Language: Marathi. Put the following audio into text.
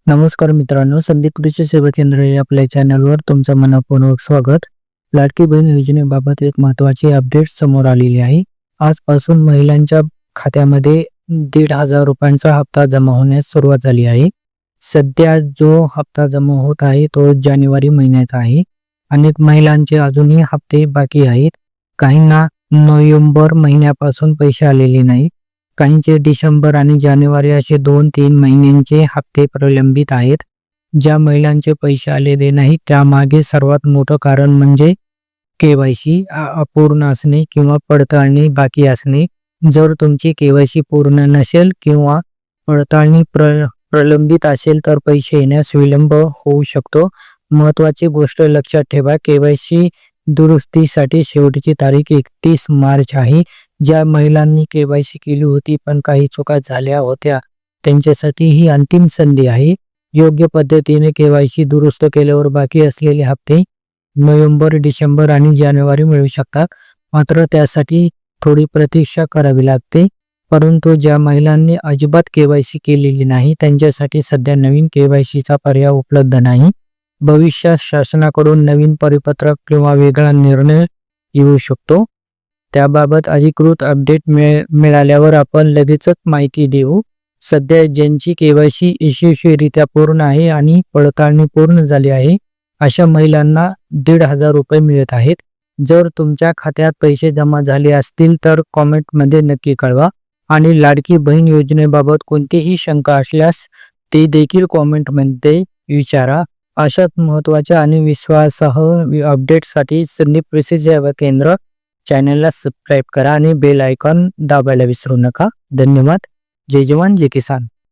नमस्कार मित्रांनो, संदीप कृषी सेवा केंद्र या आपल्या चॅनलवर तुमचं मनःपूर्वक स्वागत. लाडकी बहीण योजनेबाबत एक महत्त्वाची अपडेट समोर आलेली आहे. आजपासून महिलांच्या खात्यामध्ये 1,500 रुपयांचा हप्ता जमा होण्यास सुरुवात झाली आहे. सध्या जो हप्ता जमा होत आहे तो जानेवारी महिन्याचा आहे. अनेक महिलांचे अजूनही हप्ते बाकी आहेत. काहींना नोव्हेंबर महिन्यापासून पैसे आलेले नाही. काहींचे डिसेंबर आणि जानेवारी असे 2-3 महिन्यांचे हप्ते प्रलंबित आहेत. ज्या महिलांचे पैसे आलेले नाहीत त्यामागे सर्वात मोठं कारण म्हणजे केवायसी अपूर्ण असणे किंवा पडताळणी बाकी असणे. जर तुमची केवायसी पूर्ण नसेल किंवा पडताळणी प्रलंबित असेल तर पैसे येण्यास विलंब होऊ शकतो. महत्त्वाची गोष्ट लक्षात ठेवा, केवायसी दुरुस्तीसाठी शेवटची तारीख 31 मार्च आहे. ज्या महिलांनी केवायसी केली होती पण काही चुका झाल्या होत्या त्यांच्यासाठी ही अंतिम संधी आहे. योग्य पद्धतीने केवायसी दुरुस्त केल्यावर बाकी असलेले हप्ते नोव्हेंबर, डिसेंबर आणि जानेवारी मिळू शकतात. मात्र त्यासाठी थोडी प्रतीक्षा करावी लागते. परंतु ज्या महिलांनी अजिबात केवायसी केलेली नाही त्यांच्यासाठी सध्या नवीन केवायसीचा पर्याय उपलब्ध नाही. भविष्यात शासनाकडून नवीन परिपत्रक किंवा वेगळा निर्णय येऊ शकतो. त्याबाबत अधिकृत अपडेट मिळाल्यावर आपण लगेचच माहिती देऊ. सध्या ज्यांची केवायसी यशस्वीरित्या पूर्ण आहे आणि पडताळणी पूर्ण झाली आहे अशा महिलांना 1,500 रुपये मिळत आहेत. जर तुमच्या खात्यात पैसे जमा झाले असतील तर कॉमेंटमध्ये नक्की कळवा आणि लाडकी बहीण योजनेबाबत कोणतीही शंका असल्यास ते देखील कॉमेंटमध्ये विचारा. अशाच महत्त्वाच्या आणि विश्वासार्ह अपडेटसाठी संदीप कृषी सेवा केंद्र चॅनलला सबस्क्राईब करा आणि बेल आयकॉन दाबायला विसरू नका. धन्यवाद. जय जवान जय किसान.